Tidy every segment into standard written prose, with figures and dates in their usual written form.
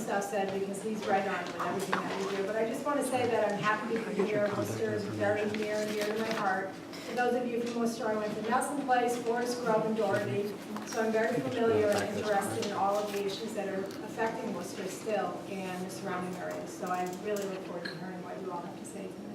Christoph said, because he's right on with everything that we do. But I just want to say that I'm happy to be here. Worcester is very near and dear to my heart. For those of you from Worcester, I went to Nelson Place, Forest Grove, and Doherty. So I'm very familiar and interested in all of the issues that are affecting Worcester still and the surrounding areas. So I really look forward to hearing what you all have to say tonight.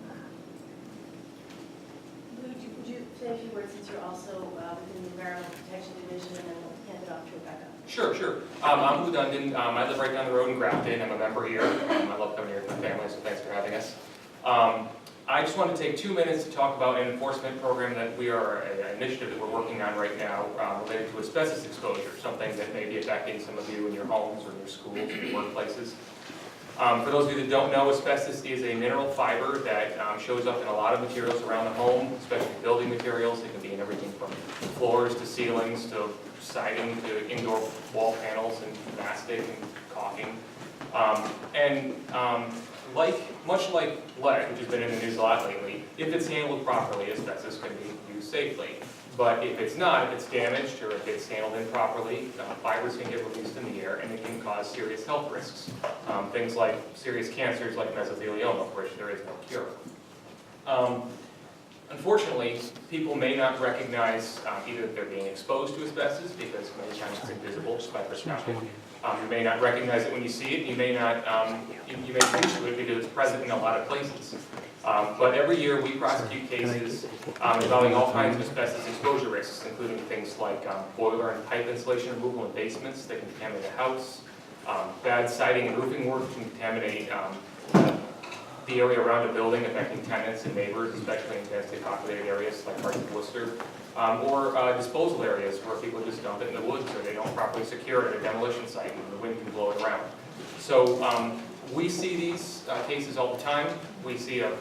Would you say a few words since you're also within the Environmental Protection Division, and then we'll hand it off to Rebecca? Sure. I'm Lou Dundon. I live right down the road in Grafton. I'm a member here. I love coming here with my family, so thanks for having us. I just want to take 2 minutes to talk about an enforcement program that we are, an initiative that we're working on right now related to asbestos exposure, something that may be affecting some of you in your homes or in your schools or your workplaces. For those of you that don't know, asbestos is a mineral fiber that shows up in a lot of materials around the home, especially building materials. It can be in everything from floors to ceilings to siding to indoor wall panels and mastic and caulking. Much like lead, which has been in the news a lot lately, if it's handled properly, asbestos can be used safely. But if it's not, if it's damaged or if it's handled improperly, fibers can get released in the air and it can cause serious health risks. Things like serious cancers like mesothelioma, for which there is no cure. Unfortunately, people may not recognize either that they're being exposed to asbestos because many times it's invisible just by perspective. You may not recognize it when you see it. You may not. You may be used to it because it's present in a lot of places. But every year we prosecute cases involving all kinds of asbestos exposure risks, including things like boiler and pipe insulation removal in basements that can contaminate a house. Bad siding and roofing work can contaminate the area around a building, affecting tenants and neighbors, especially in densely populated areas like parts of Worcester, or disposal areas where people just dump it in the woods or they don't properly secure it at a demolition site and the wind can blow it around. So we see these cases all the time. We see a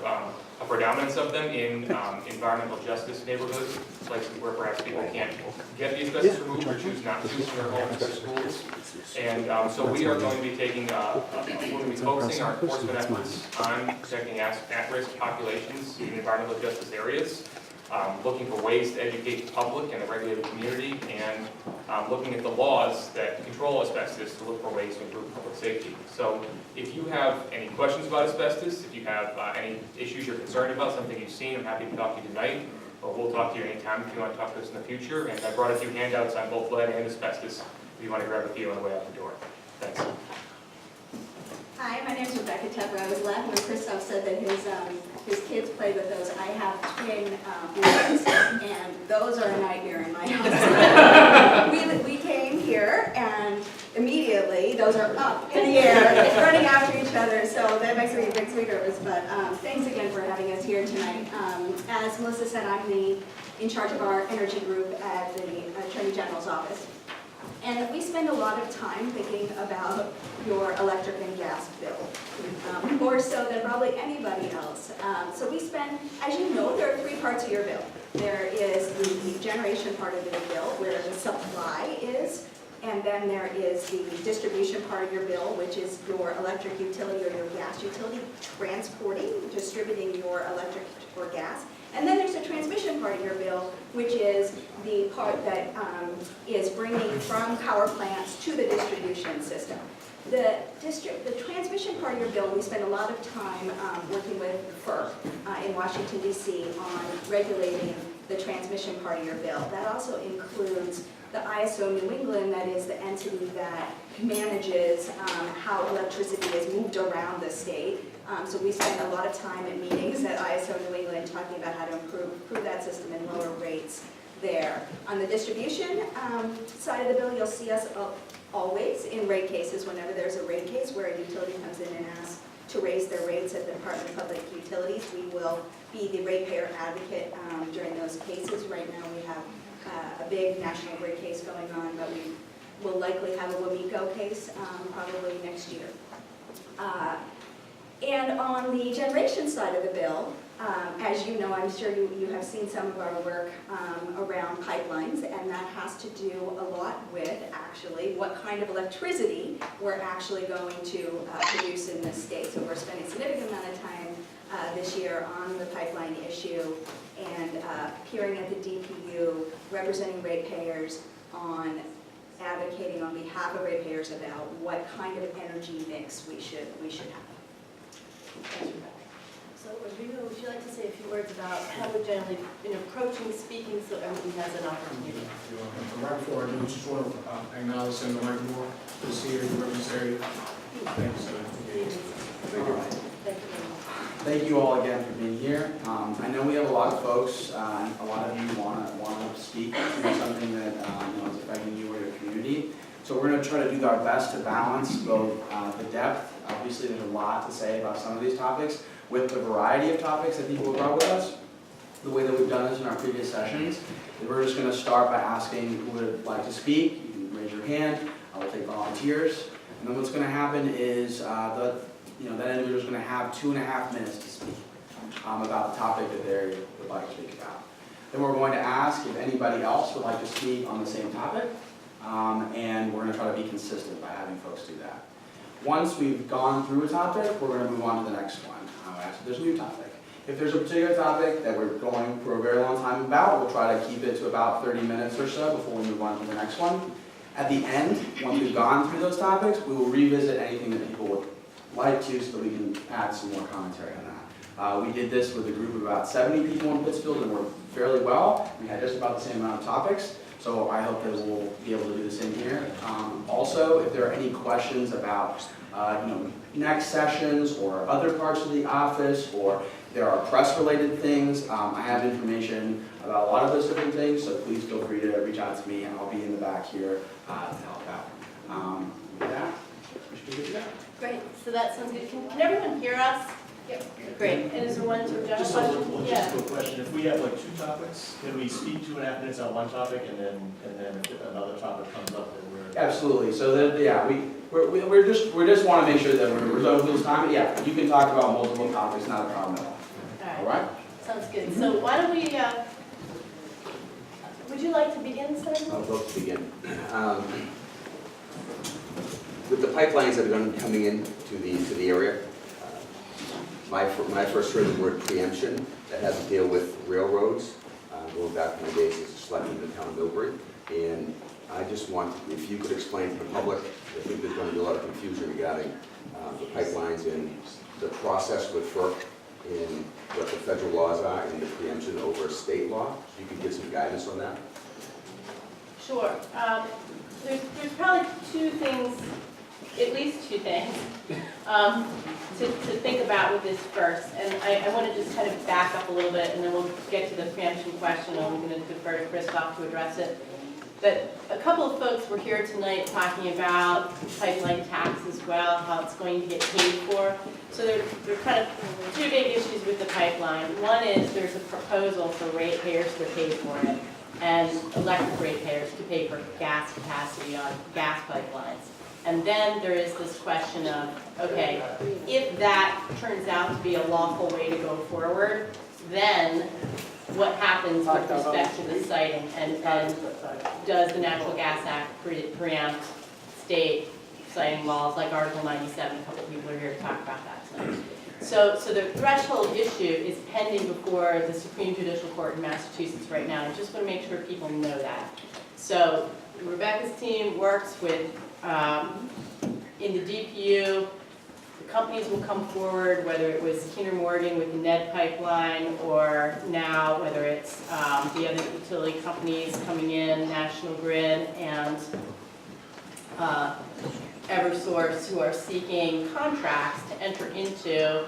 predominance of them in environmental justice neighborhoods, places where perhaps people can't get the asbestos removed or choose not to from their homes or schools. And so we are going to be taking, we're going to be focusing our enforcement efforts on protecting at-risk populations in environmental justice areas, looking for ways to educate the public and the regulated community, and looking at the laws that control asbestos to look for ways to improve public safety. So if you have any questions about asbestos, if you have any issues you're concerned about, something you've seen, I'm happy to talk to you tonight, or we'll talk to you anytime if you want to talk to us in the future. And I brought a few handouts on both lead and asbestos if you want to grab a few on the way out the door. Thanks. Hi, my name is Rebecca Tepper. I was laughing when Christoph said that his kids played with those. I have twin boys, and those are a nightmare in my house. we came here, and immediately those are up in the air, running after each other. So that makes me nervous. But thanks again for having us here tonight. As Melissa said, I'm in charge of our energy group at the Attorney General's office. And we spend a lot of time thinking about your electric and gas bill, more so than probably anybody else. So we spend, as you know, there are three parts of your bill. There is the generation part of the bill, where the supply is, and then there is the distribution part of your bill, which is your electric utility or your gas utility transporting, distributing your electric or gas. And then there's the transmission part of your bill, which is the part that is bringing from power plants to the distribution system. The transmission part of your bill, we spend a lot of time working with FERC in Washington, D.C. on regulating the transmission part of your bill. That also includes the ISO New England, that is the entity that manages how electricity is moved around the state. So we spend a lot of time at meetings at ISO New England talking about how to improve that system and lower rates there. On the distribution side of the bill, you'll see us always in rate cases. Whenever there's a rate case where a utility comes in and asks to raise their rates at the Department of Public Utilities, we will be the ratepayer advocate during those cases. Right now we have a big national rate case going on, but we will likely have a WMECO case probably next year. And on the generation side of the bill, as you know, I'm sure you have seen some of our work around pipelines, and that has to do a lot with actually what kind of electricity we're actually going to produce in this state. So we're spending a significant amount of time this year on the pipeline issue and appearing at the DPU, representing ratepayers on advocating on behalf of ratepayers about what kind of energy mix we should have. Thanks, Rebecca. So Rodrigo, would you like to say a few words about how we're generally approaching speaking so everyone has an opportunity? Right before I do, just want to acknowledge Senator Mike Moore, who's here, who represents. Thank you, Senator. All right. Thank you very much. Thank you all again for being here. I know we have a lot of folks, and a lot of you want to speak to something that is affecting you or your community. So we're going to try to do our best to balance both the depth. Obviously, there's a lot to say about some of these topics, with the variety of topics that people have brought with us. The way that we've done this in our previous sessions is we're just going to start by asking who would like to speak. You can raise your hand. I will take volunteers. And then what's going to happen is that individual is going to have 2.5 minutes to speak about the topic that they would like to speak about. Then we're going to ask if anybody else would like to speak on the same topic, and we're going to try to be consistent by having folks do that. Once we've gone through a topic, we're going to move on to the next one. If there's a new topic. If there's a particular topic that we're going for a very long time about, we'll try to keep it to about 30 minutes or so before we move on to the next one. At the end, once we've gone through those topics, we will revisit anything that people would like to so that we can add some more commentary on that. We did this with a group of about 70 people in Pittsfield and worked fairly well. We had just about the same amount of topics, so I hope that we'll be able to do the same here. Also, if there are any questions about next sessions or other parts of the office, or there are press-related things, I have information about a lot of those different things, so please feel free to reach out to me, and I'll be in the back here to help out. With that, we should be good to go. Great, so that sounds good. Can everyone hear us? Yep. Great, and is there one sort of general Just question? just a quick question. If we have like 2 topics, can we speak 2.5 minutes on one topic and then if another topic comes up, then we're... Absolutely. So that, yeah, we just want to make sure that we're reserving those time. But yeah, you can talk about multiple topics, not a problem at all. All right. Sounds good. So why don't we, would you like to begin, Senator? I'll vote to begin. With the pipelines that are going to be coming into the area, when I first heard the word preemption, that has to deal with railroads, going back in the days as a selectman in the town of Millbury. And I just want, if you could explain to the public, I think there's going to be a lot of confusion regarding the pipelines and the process with FERC and what the federal laws are and the preemption over state law. So you could give some guidance on that. Sure. There's probably 2 things, at least 2 things, to think about with this first. And I want to just kind of back up a little bit, and then we'll get to the preemption question, and we're going to defer to Christoph to address it. But a couple of folks were here tonight talking about pipeline tax as well, how it's going to get paid for. So there are kind of 2 big issues with the pipeline. One is there's a proposal for ratepayers to pay for it, and electric ratepayers to pay for gas capacity on gas pipelines. And then there is this question of, okay, if that turns out to be a lawful way to go forward, then what happens with respect to the siting, and does the Natural Gas Act preempt state siting laws like Article 97? A couple of people are here to talk about that tonight. So the threshold issue is pending before the Supreme Judicial Court in Massachusetts right now. I just want to make sure people know that. So Rebecca's team works with, in the DPU, the companies will come forward, whether it was Kinder Morgan with the Ned pipeline, or now whether it's the other utility companies coming in, National Grid and Eversource, who are seeking contracts to enter into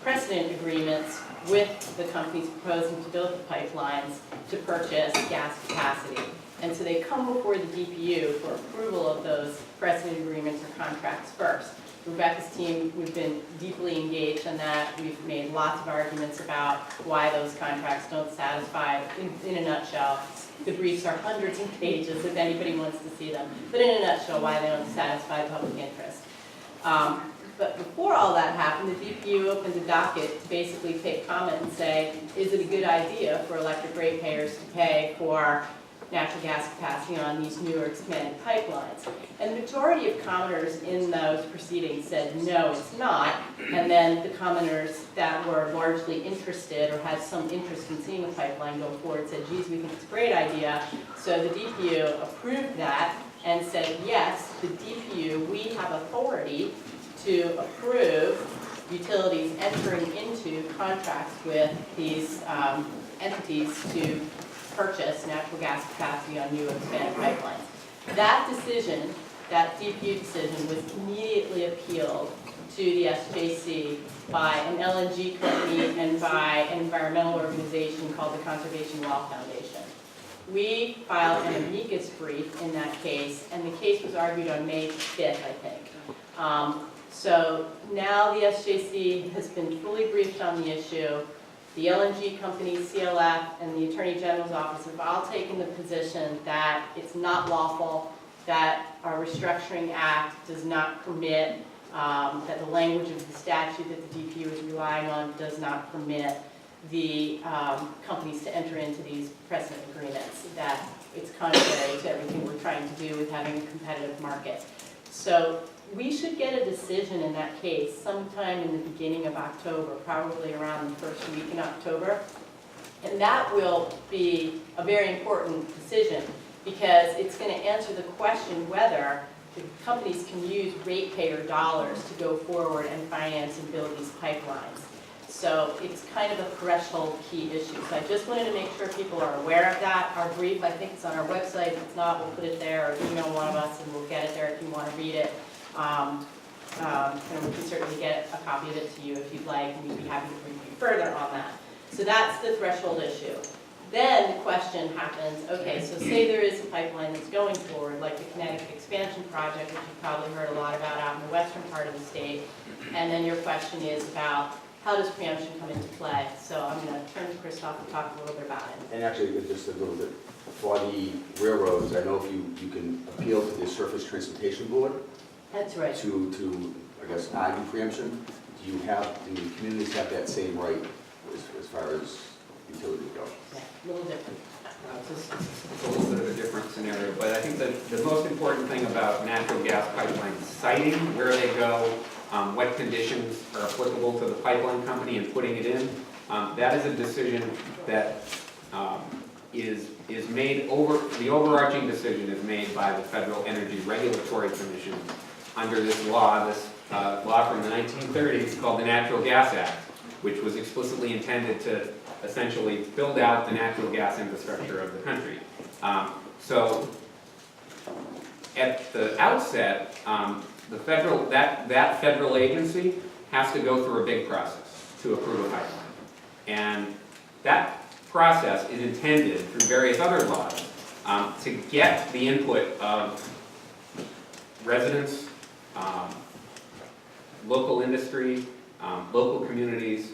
precedent agreements with the companies proposing to build the pipelines to purchase gas capacity. And so they come before the DPU for approval of those precedent agreements or contracts first. Rebecca's team, we've been deeply engaged in that. We've made lots of arguments about why those contracts don't satisfy. In a nutshell, the briefs are hundreds of pages if anybody wants to see them. But in a nutshell, why they don't satisfy public interest. But before all that happened, the DPU opened a docket to basically take comment and say, is it a good idea for electric ratepayers to pay for natural gas capacity on these newer expanded pipelines? And the majority of commenters in those proceedings said, no, it's not. And then the commenters that were largely interested or had some interest in seeing the pipeline go forward said, geez, we think it's a great idea. So the DPU approved that and said, yes, the DPU, we have authority to approve utilities entering into contracts with these entities to purchase natural gas capacity on new expanded pipelines. That decision, that DPU decision, was immediately appealed to the SJC by an LNG company and by an environmental organization called the Conservation Law Foundation. We filed an amicus brief in that case, and the case was argued on May 5th, I think. So now the SJC has been fully briefed on the issue. The LNG company, CLF, and the Attorney General's office have all taken the position that it's not lawful, that our restructuring act does not permit, that the language of the statute that the DPU is relying on does not permit the companies to enter into these precedent agreements, that it's contrary to everything we're trying to do with having a competitive market. So we should get a decision in that case sometime in the beginning of October, probably around the first week in October. And that will be a very important decision because it's going to answer the question whether the companies can use ratepayer dollars to go forward and finance and build these pipelines. So it's kind of a threshold key issue. So I just wanted to make sure people are aware of that. Our brief, I think, is on our website. If it's not, we'll put it there, or email one of us and we'll get it there if you want to read it. And we can certainly get a copy of it to you if you'd like, and we'd be happy to review further on that. So that's the threshold issue. Then the question happens, okay, so say there is a pipeline that's going forward, like the Connecticut expansion project, which you've probably heard a lot about out in the western part of the state, and then your question is about how does preemption come into play? So I'm going to turn to Christoph to talk a little bit about it. And actually, just a little bit, for the railroads, I know if you can appeal to the Surface Transportation Board That's right. to I guess, argue preemption, do the communities have that same right as far as utilities go? Yeah, a little different. It's a little bit of a different scenario, but I think that the most important thing about natural gas pipelines, siting, where they go, what conditions are applicable to the pipeline company and putting it in, that is a decision that is made the overarching decision is made by the Federal Energy Regulatory Commission under this law from the 1930s called the Natural Gas Act, which was explicitly intended to essentially build out the natural gas infrastructure of the country. So at the outset, that federal agency has to go through a big process to approve a pipeline. And that process is intended through various other laws to get the input of residents, local industry, local communities,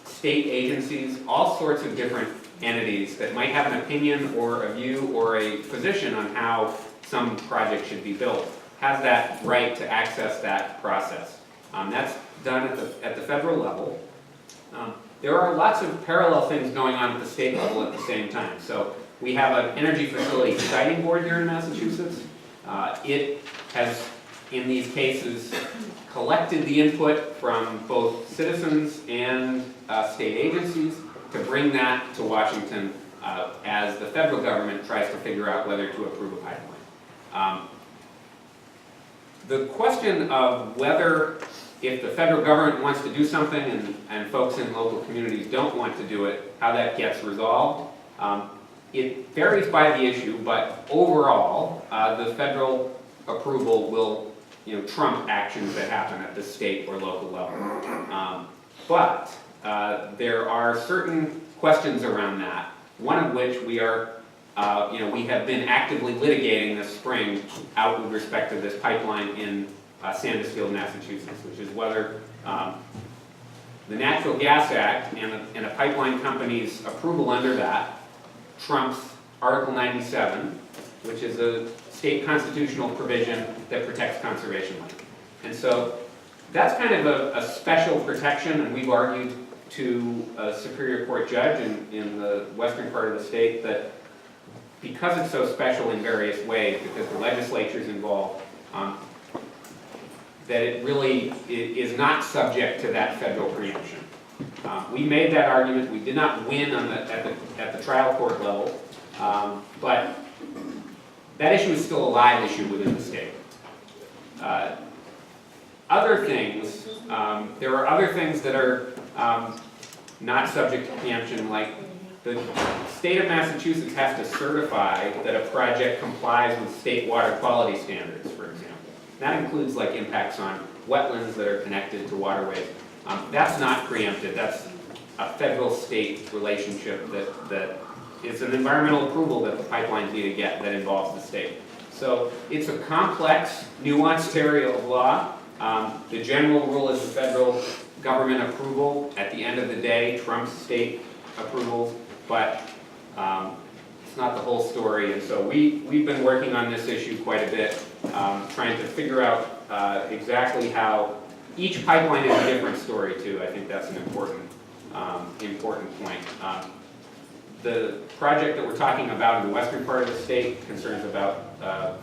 state agencies, all sorts of different entities that might have an opinion or a view or a position on how some project should be built, has that right to access that process. That's done at the federal level. There are lots of parallel things going on at the state level at the same time. So we have an energy facility siting board here in Massachusetts. It has, in these cases, collected the input from both citizens and state agencies to bring that to Washington as the federal government tries to figure out whether to approve a pipeline. The question of whether, if the federal government wants to do something and folks in local communities don't want to do it, how that gets resolved, it varies by the issue, but overall, the federal approval will trump actions that happen at the state or local level. But there are certain questions around that, one of which we have been actively litigating this spring out with respect to this pipeline in Sandusfield, Massachusetts, which is whether the Natural Gas Act and a pipeline company's approval under that trumps Article 97, which is a state constitutional provision that protects conservation land. And so that's kind of a special protection, and we've argued to a Superior Court judge in the western part of the state that because it's so special in various ways, because the legislature's involved, that it really is not subject to that federal preemption. We made that argument. We did not win at the trial court level, but that issue is still a live issue within the state. Other things, there are other things that are not subject to preemption, like the state of Massachusetts has to certify that a project complies with state water quality standards, for example. That includes like impacts on wetlands that are connected to waterways. That's not preempted. That's a federal-state relationship that is an environmental approval that the pipelines need to get that involves the state. So it's a complex, nuanced area of law. The general rule is the federal government approval. At the end of the day, trumps state approvals, but it's not the whole story. And so we've been working on this issue quite a bit, trying to figure out exactly how each pipeline is a different story too. I think that's an important point. The project that we're talking about in the western part of the state concerns about a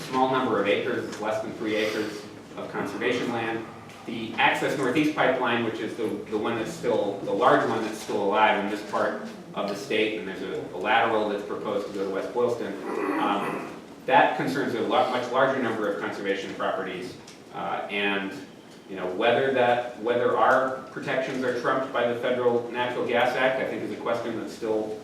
small number of acres, less than 3 acres of conservation land. The Access Northeast pipeline, which is the one that's still, the large one that's still alive in this part of the state, and there's a lateral that's proposed to go to West Boylston, that concerns a much larger number of conservation properties, and you know, whether our protections are trumped by the Federal Natural Gas Act, I think is a question that still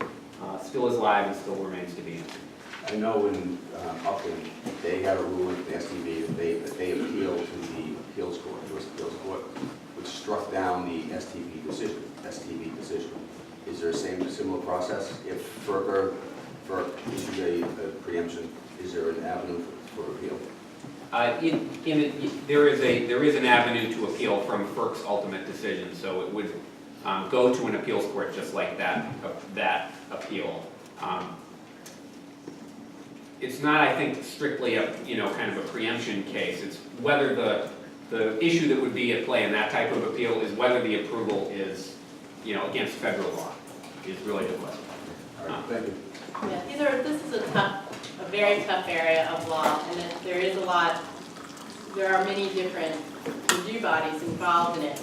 is live and still remains to be answered. I know in Upland, they had a ruling with the STB that they appealed to the appeals court, U.S. Appeals Court, which struck down the STB decision. Is there a similar process? If FERC issues a preemption, is there an avenue for appeal? There is an avenue to appeal from FERC's ultimate decision, so it would go to an appeals court just like that appeal. It's not, I think, strictly a kind of a preemption case. It's whether the issue that would be at play in that type of appeal is whether the approval is against federal law. Is really the question. All right, thank you. Yeah, this is a very tough area of law, and there are many different review bodies involved in it.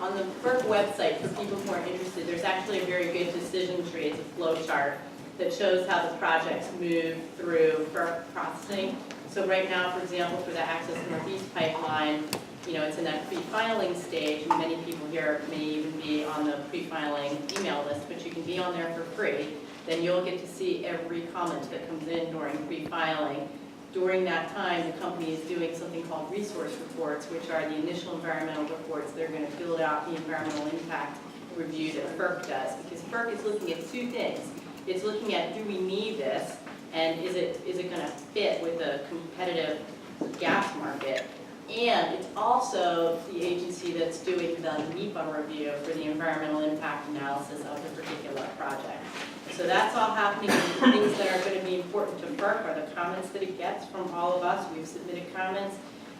On the FERC website, for people who are interested, there's actually a very good decision tree. It's a flow chart that shows how the projects move through FERC processing. So right now, for example, for the Access Northeast pipeline, it's in that pre-filing stage. Many people here may even be on the pre-filing email list, but you can be on there for free. Then you'll get to see every comment that comes in during pre-filing. During that time, the company is doing something called resource reports, which are the initial environmental reports. They're going to build out the environmental impact review that FERC does, because FERC is looking at two things. It's looking at, do we need this, and is it going to fit with the competitive gas market? And it's also the agency that's doing the NEPA review for the environmental impact analysis of the particular project. So that's all happening. The things that are going to be important to FERC are the comments that it gets from all of us. We've submitted comments.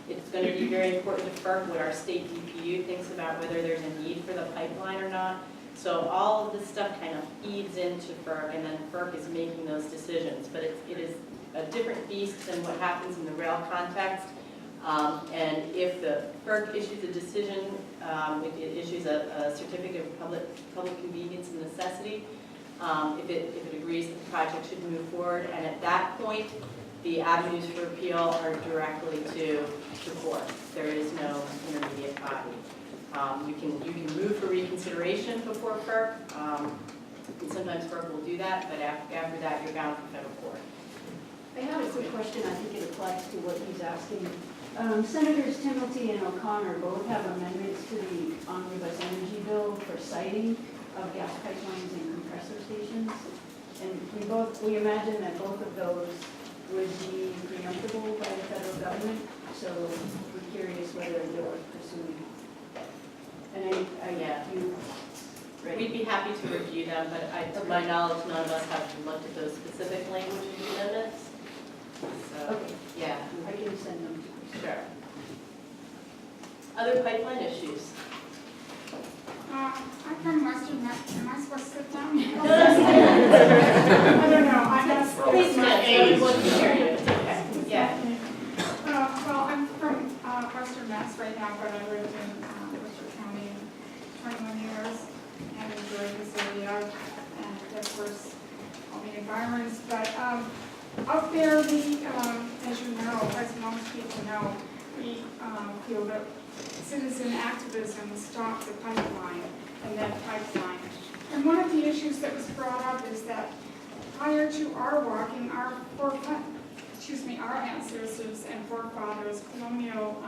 It's going to be very important to FERC what our state DPU thinks about whether there's a need for the pipeline or not. So all of this stuff kind of feeds into FERC, and then FERC is making those decisions. But it is a different beast than what happens in the rail context. And if the FERC issues a decision, if it issues a certificate of public convenience and necessity, if it agrees that the project should move forward, and at that point, the avenues for appeal are directly to court. There is no intermediate body. You can move for reconsideration before FERC, and sometimes FERC will do that, but after that, you're bound for federal court. I have a quick question. I think it applies to what he's asking. Senators Timothy and O'Connor both have amendments to the omnibus energy bill for siting of gas pipelines and compressor stations. And we imagine that both of those would be preemptible by the federal government. So we're curious whether they're pursuing. And We'd be happy to review them, but to my knowledge, none of us have looked at those specific language of the amendments. So, okay, yeah. I can send them. Sure. Other pipeline issues? I'm from Worcester. Am I supposed to sit down? I don't know. I'm not. Please stand. Everyone can hear you. It's okay. Yeah. Well, I'm from Worcester, Mass. right now, but I lived in Worcester County 21 years and enjoyed this area and of course all the environments. But Out there, as you know, as most people know, we feel that citizen activism stopped the pipeline and that pipeline. And one of the issues that was brought up is that prior to our walking, our ancestors and forefathers, colonial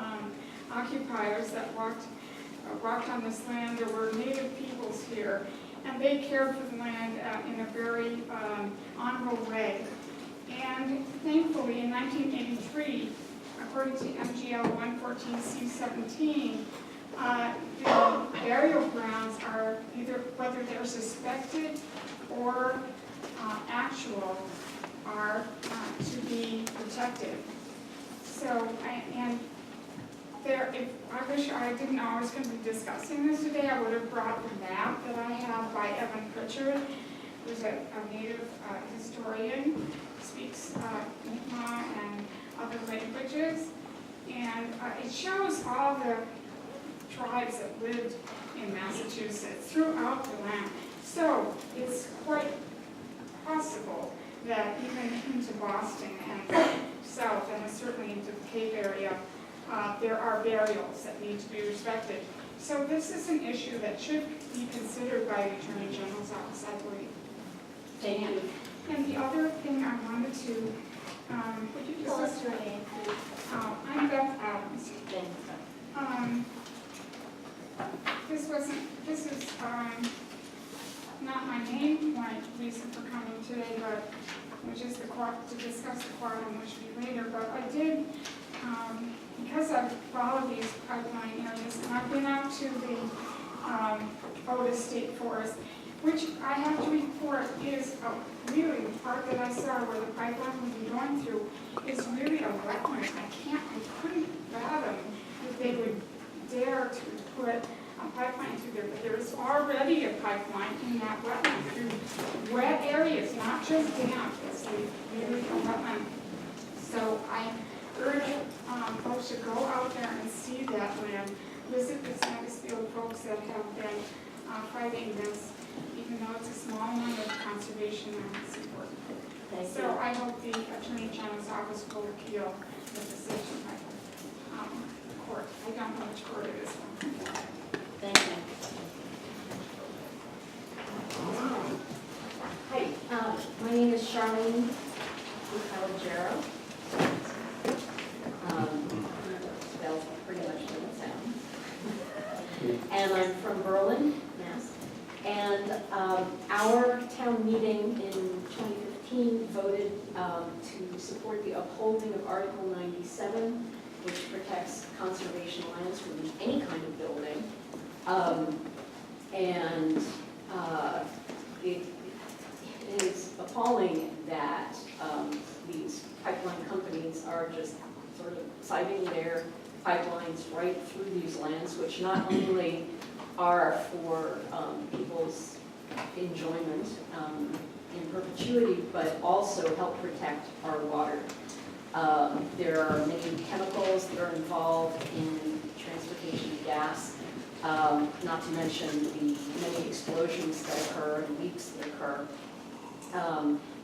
occupiers that walked on this land, there were native peoples here, and they cared for the land in a very honorable way. And thankfully, in 1983, according to MGL 114C17, the burial grounds are either, whether they're suspected or actual, are to be protected. So, I wish I didn't know I was going to be discussing this today. I would have brought the map that I have by Evan Pritchard, who's a native historian, speaks Mi'kmaq and other languages, and it shows all the tribes that lived in Massachusetts throughout the land. So it's quite possible that even into Boston and south, and certainly into the Cape area, there are burials that need to be respected. So this is an issue that should be considered by the Attorney General's office, I believe. Thank you. And the other thing I wanted to, Would you tell us your name, please? I'm Beth Adams. Thanks. This is not my main reason for coming today, but which is to discuss the quorum, which will be later. But I did, because I follow these pipeline areas, and I've been out to the Otis State Forest, which I have to report is really the part that I saw where the pipeline would be going through is really a wetland. I couldn't fathom that they would dare to put a pipeline through there, but there is already a pipeline in that wetland through wet areas, not just damp. It's really a wetland. So I urge folks to go out there and see that land, visit the Sandusfield folks that have been fighting this, even though it's a small amount of conservation and it's important. So I hope the Attorney General's office will appeal the decision by the court. I don't know which court it is. Thank you. Hi, my name is Charlene Calogero. Spells pretty much like it sounds. And I'm from Berlin, Mass. And our town meeting in 2015 voted to support the upholding of Article 97, which protects conservation lands from any kind of building. It is appalling that these pipeline companies are just sort of siting their pipelines right through these lands, which not only are for people's enjoyment in perpetuity, but also help protect our water. There are many chemicals that are involved in transportation of gas, not to mention the many explosions that occur and leaks that occur.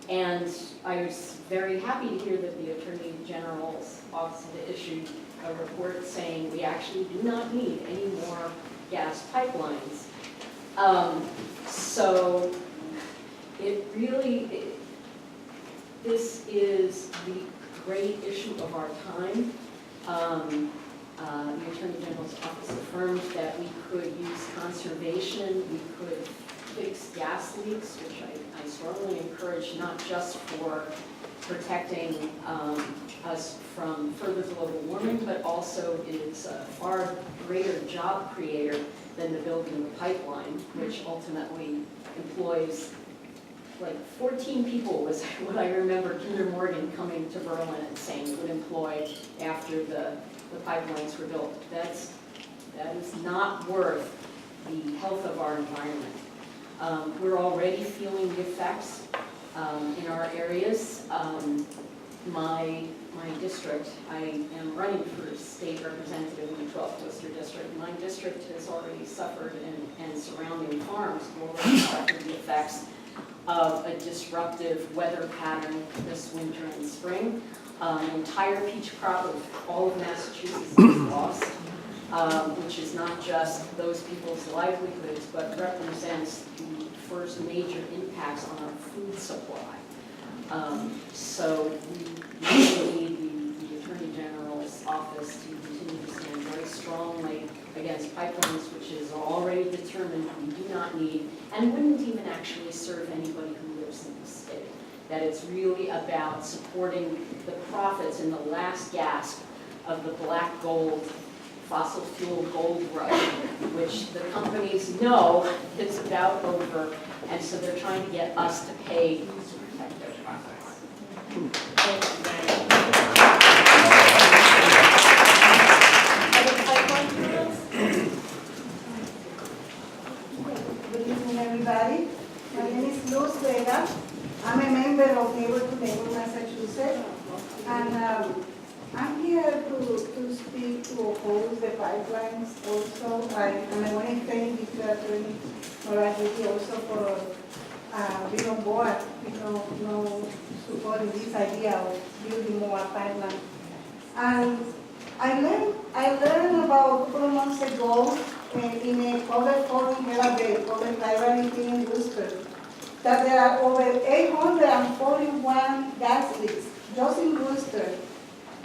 And I was very happy to hear that the Attorney General's office had issued a report saying we actually do not need any more gas pipelines. So it really, this is the great issue of our time. The Attorney General's office affirmed that we could use conservation, we could fix gas leaks, which I strongly encourage, not just for protecting us from further global warming, but also is a far greater job creator than the building of the pipeline, which ultimately employs like 14 people was what I remember Kinder Morgan coming to Berlin and saying would employ after the pipelines were built. That is not worth the health of our environment. We're already feeling the effects in our areas. My district, I am running for state representative in the 12th Worcester district. My district has already suffered, and surrounding farms have already suffered the effects of a disruptive weather pattern this winter and spring. The entire peach crop of all of Massachusetts is lost, which is not just those people's livelihoods, but represents the first major impacts on our food supply. So we really need the Attorney General's office to continue to stand very strongly against pipelines, which is already determined we do not need, and wouldn't even actually serve anybody who lives in the state. That it's really about supporting the profits in the last gasp of the black gold, fossil fuel gold rush, which the companies know is about over, and so they're trying to get us to pay to protect their profits. Thank you very much. Other pipeline comments? Good evening, everybody. My name is Luz Vega. I'm a member of Neighbor to Neighbor, Massachusetts. And I'm here to speak to oppose the pipelines also. I want to thank the Attorney Morales also for being on board, supporting this idea of building more pipelines. And I learned about a couple of months ago in a public forum held at the public library in Worcester that there are over 841 gas leaks just in Worcester,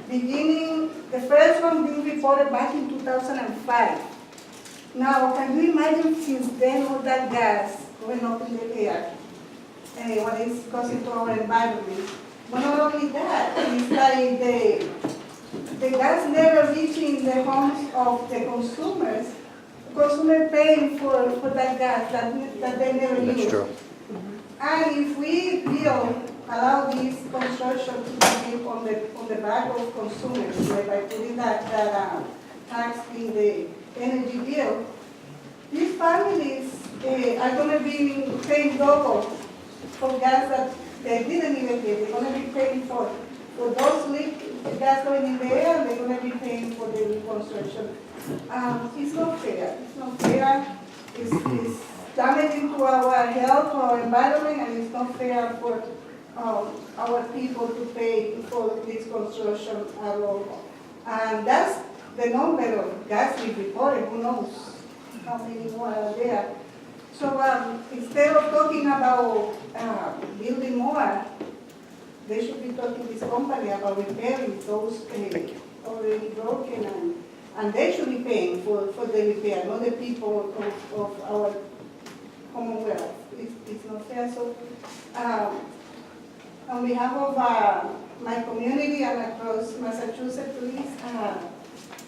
beginning the first one being reported back in 2005. Now, can you imagine since then all that gas going up in the air, what it's causing to our environment? But not only that, it's like the gas never reaching the homes of the consumers. Consumer paying for that gas that they never use. That's true. And if we will allow this construction to be on the back of consumers, like by putting that tax in the energy bill, these families are going to be paying double for gas that they didn't even pay. They're going to be paying for those gas going in the air, and they're going to be paying for the reconstruction. It's not fair. It's not fair. It's damaging to our health, our environment, and it's not fair for our people to pay for this construction at all. And that's the number of gas we reported. Who knows how many more are there? So instead of talking about building more, they should be talking to this company about repairing those already broken, and they should be paying for the repair, not the people of our Commonwealth. It's not fair. So on behalf of my community and across Massachusetts, please,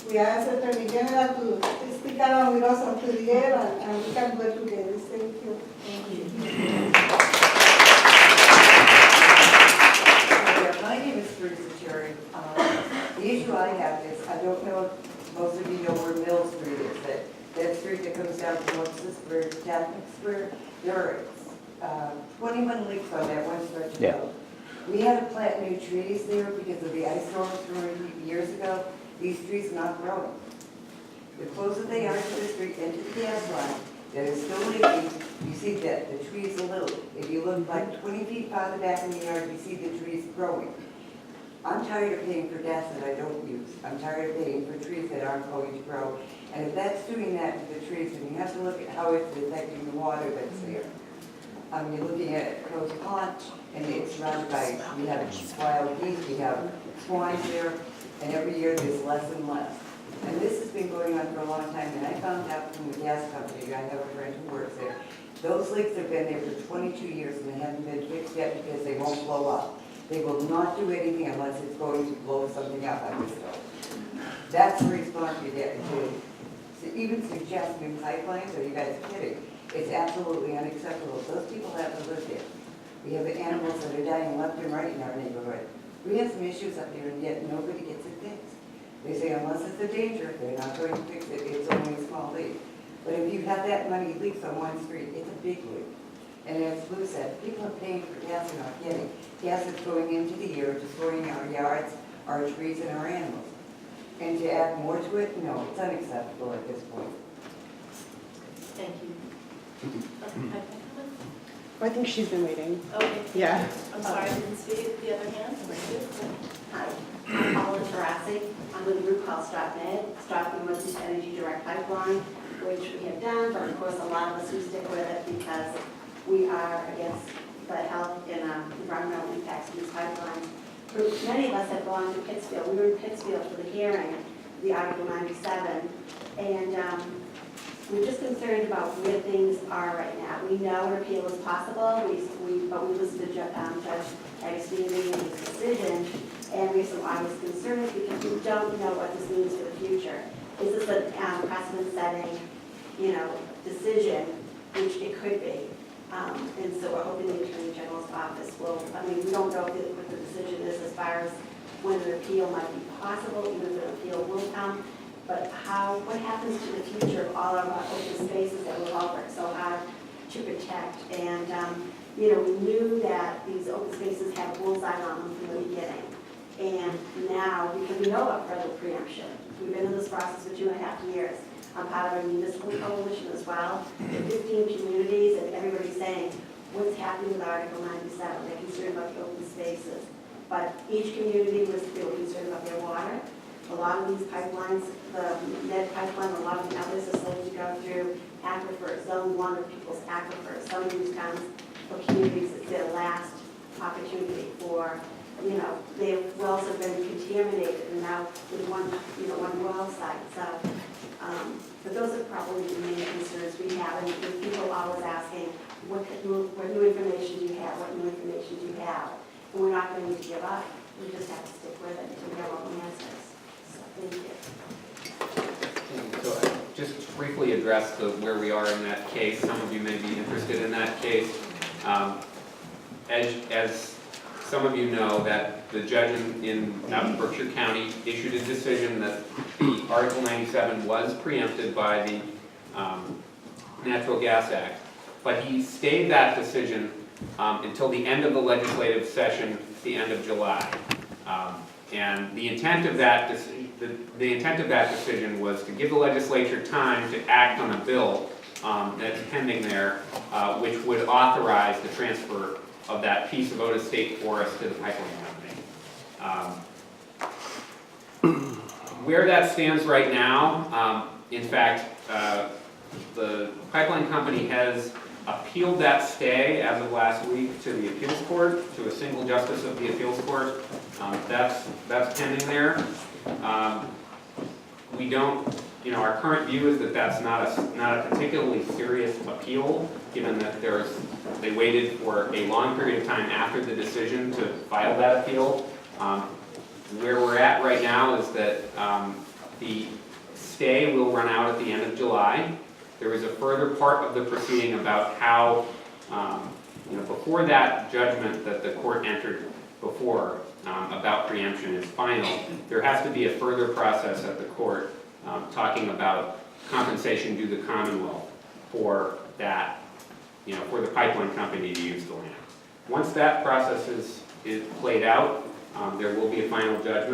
we ask the Attorney General to stick around with us until the end, and we can work together. Thank you. Thank you. My name is Teresa Cherry. The issue I have is, I don't know if most of you know where Mill Street is, that street that comes down from Worcester Square to Chapman Square. There are 21 leaks on that one stretch of road. We had to plant new trees there because of the ice storms from years ago. These trees are not growing. The closer they are to the street and to the gas line, that is still leaking, you see that the trees are little. If you look like 20 feet farther back in the yard, you see the trees growing. I'm tired of paying for gas that I don't use. I'm tired of paying for trees that aren't going to grow. And if that's doing that to the trees, then you have to look at how it's affecting the water that's there. You're looking at Crow's Pond, and it's surrounded by, we have wild geese, we have swine there, and every year there's less and less. And this has been going on for a long time, and I found out from the gas company, I have a friend who works there, those leaks have been there for 22 years and they haven't been fixed yet because they won't blow up. They will not do anything unless it's going to blow something up, I was told. That's the response you get to even suggest new pipelines. Are you guys kidding? It's absolutely unacceptable. Those people have to live there. We have animals that are dying left and right in our neighborhood. We have some issues up there, and yet nobody gets it fixed. They say unless it's a danger, they're not going to fix it. It's only a small leak. But if you have that many leaks on one street, it's a big leak. And as Lou said, people are paying for gas and not getting. Gas is going into the air, destroying our yards, our trees, and our animals. And to add more to it, no, it's unacceptable at this point. Thank you. I think she's been waiting. Okay. Yeah. I'm sorry, I didn't see the other hand. Hi, I'm Paula Tarasi. I'm with a group called StopMed, Stopping Northeast Energy Direct Pipeline, which we have done, but of course a lot of us who stick with it because we are against the health and environmental impacts of these pipelines. Many of us have gone to Pittsfield. We were in Pittsfield for the hearing, the Article 97, and we're just concerned about where things are right now. We know an appeal is possible, but we listened to Judge Agostini and his decision, and we have some obvious concerns because we don't know what this means for the future. Is this a precedent-setting, decision, which it could be? And so we're hoping the Attorney General's office will, we don't know what the decision is as far as when an appeal might be possible, even if an appeal will come, but what happens to the future of all of our open spaces that we've all worked so hard to protect? And, we knew that these open spaces have a bullseye on them from the beginning. And now, because we know about federal preemption, we've been in this process for 2.5 years. I'm part of a municipal coalition as well, 15 communities, and everybody's saying, what's happening with Article 97? They're concerned about the open spaces. But each community was really concerned about their water. A lot of these pipelines, the Ned pipeline, a lot of the others are supposed to go through aquifers, zone 1 of people's aquifers. Some of these towns or communities, it's their last opportunity for, their wells have been contaminated, and now with one well site. So, but those are probably the main concerns we have, and people always asking, what new information do you have? What new information do you have? And we're not going to give up. We just have to stick with it until we have all the answers. So, thank you. So just briefly address where we are in that case. Some of you may be interested in that case. As some of you know, that the judge out in Berkshire County issued a decision that the Article 97 was preempted by the Natural Gas Act, but he stayed that decision until the end of the legislative session, the end of July. And the intent of that decision was to give the legislature time to act on a bill that's pending there, which would authorize the transfer of that piece of Otis State Forest to the pipeline company. Where that stands right now, in fact, the pipeline company has appealed that stay as of last week to the appeals court, to a single justice of the appeals court. That's pending there. We don't, our current view is that that's not a particularly serious appeal, given that they waited for a long period of time after the decision to file that appeal. Where we're at right now is that the stay will run out at the end of July. There is a further part of the proceeding about how, before that judgment that the court entered before about preemption is final, there has to be a further process at the court talking about compensation due the Commonwealth for that, for the pipeline company to use the land. Once that process is played out, there will be a final judgment.